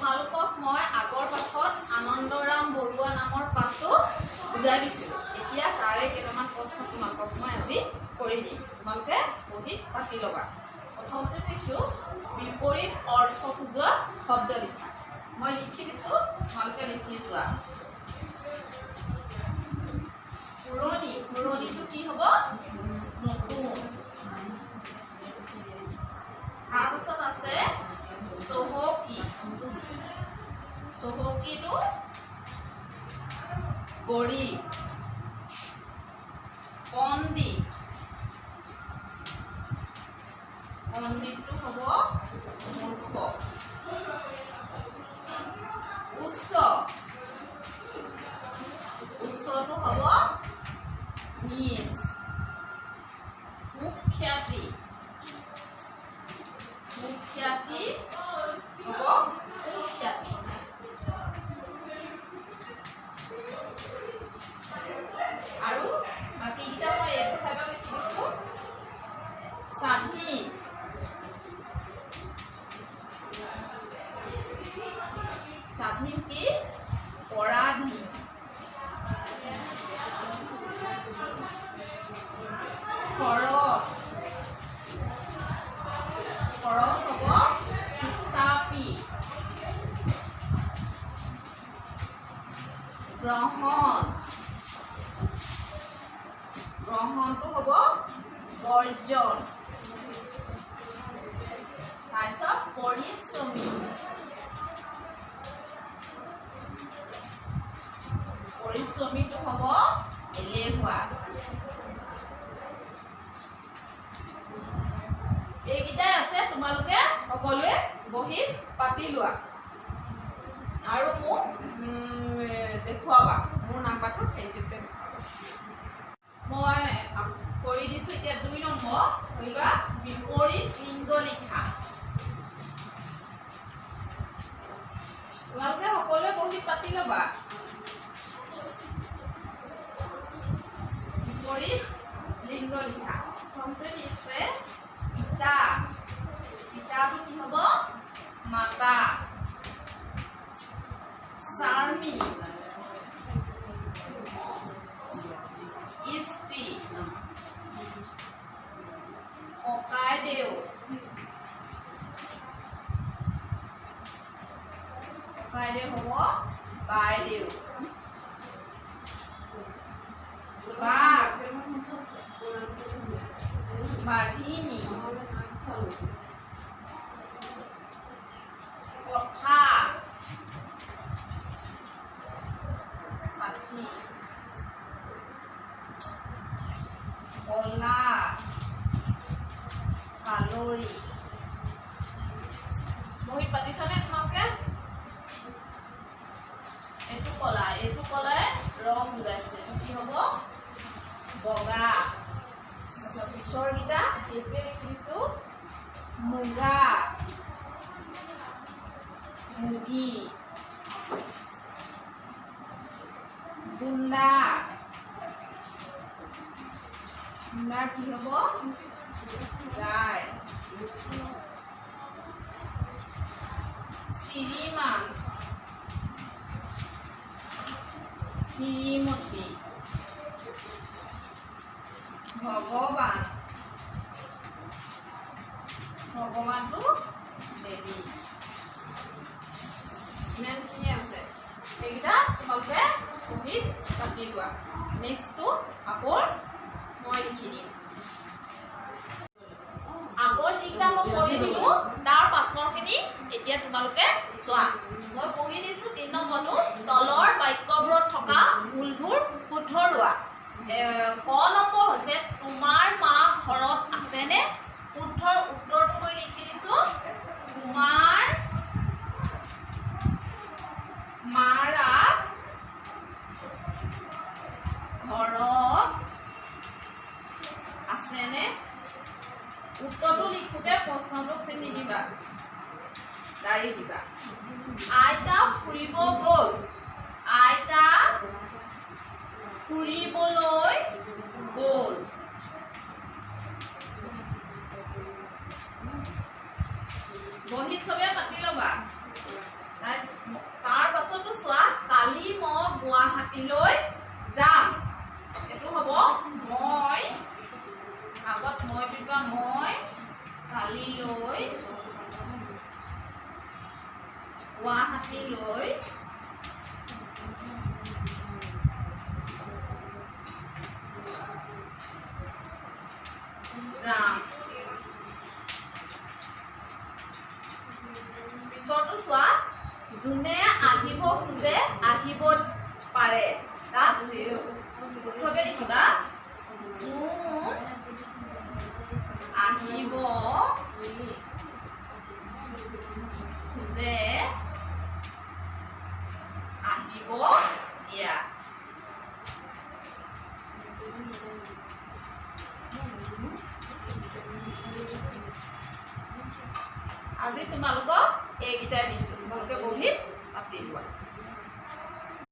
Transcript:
তোমালোকক মই আগৰ পাঠত আনন্দৰাম বৰুৱা নামৰ পাঠটো বুজাই দিছিলোঁ। এতিয়া তাৰে কেইটামান প্ৰশ্ন তোমালোকক মই আজি কৰি দিম, তোমালোকে বহীত পাতি ল'বা। প্ৰথমতে দিছোঁ বিপৰীত অৰ্থ বুজোৱা শব্দ লিখা। মই লিখি দিছোঁ, তোমালোকে লিখি যোৱা। পুৰণি, পুৰণিটো কি হ'ব? নতুন। তাৰপাছত আছে চহকী, চহকীটো গৰীব। পণ্ডিত, পণ্ডিতটো হ'ব মূৰ্খ। উচ্চ, উচ্চটো হ'ব নিজ। সুখ্যাতি, সুখ্যাতি হ'ব সুখ্যাতি। আৰু বাকীকেইটা মই এইটো চাইডত লিখি দিছোঁ। স্বাধীন, স্বাধীন কি? পৰাধীন। খৰচ, খৰচ হ'ব হিচাপি। গ্ৰহণ, গ্ৰহণটো হ'ব বৰ্জন। তাৰপিছত পৰিশ্ৰমী, পৰিশ্ৰমীটো হ'ব এলেহুৱা। এইকেইটাই আছে, তোমালোকে সকলোৱে বহীত পাতি লোৱা আৰু মোক দেখুৱাবা। মোৰ নাম্বাৰটো এইটোতে মই কৰি দিছোঁ। এতিয়া 2 নম্বৰ ধৰি লোৱা বিপৰীত লিংগ লিখা। তোমালোকে সকলোৱে বহীত পাতি ল'বা। বিপৰীত লিংগ লিখা। প্ৰথমতে দিছে পিতা, পিতাটো কি হ'ব? মাতা। স্বামী, স্ত্ৰী। ককাইদেউ, ককাইদেউ হ'ব বাইদেউ। বাঘ, বাঘিনী। কথা, সাথী। কলা, কালৰি। বহীত পাতিছানে তোমালোকে? এইটো কলা, এইটো কলাই ৰং বুজাইছে। এইটো কি হ'ব? বগা। পিছৰকেইটা এইটোৱে লিখিছোঁ। মুগা, মুগী। বুন্দা, বুন্দা কি হ'ব? গাই। শ্ৰীমান, শ্ৰীমতী। ভগৱান, ভগৱানটো দেৱী। ইমানখিনি আছে, সেইকেইটা তোমালোকে বহীত পাতি লোৱা। নেক্সটটো আকৌ মই লিখি দিম। আগৰ যিকেইটা মই কৰি দিলোঁ তাৰ পাছৰখিনি এতিয়া তোমালোকে চোৱা। মই পঢ়ি দিছোঁ 3 নম্বৰটো। তলৰ বাক্যবোৰত থকা ভুলবোৰ শুধৰোৱা। ক নম্বৰ হৈছে তোমাৰ মা ঘৰত আছেনে? শুদ্ধৰ উত্তৰটো মই লিখি দিছোঁ। তোমাৰ মাৰা ঘৰত আছেনে? উত্তৰটো লিখোঁতে প্ৰশ্নটো চিনি দিবা, গাড়ী দিবা। আইতা ফুৰিব গ'ল। আইতা ফুৰিবলৈ গ'ল। বহীত চবে পাতি ল'বা। গুৱাহাটীলৈ যাম। পিছৰটো চোৱা, যোনে আহিব খোজে আহিব পাৰে। তাত শুদ্ধকে লিখিবা, যোন আহিব খোজে আহিব দিয়া। আজি তোমালোকক এইকেইটাই দিছোঁ, তোমালোকে বহীত পাতি লোৱা।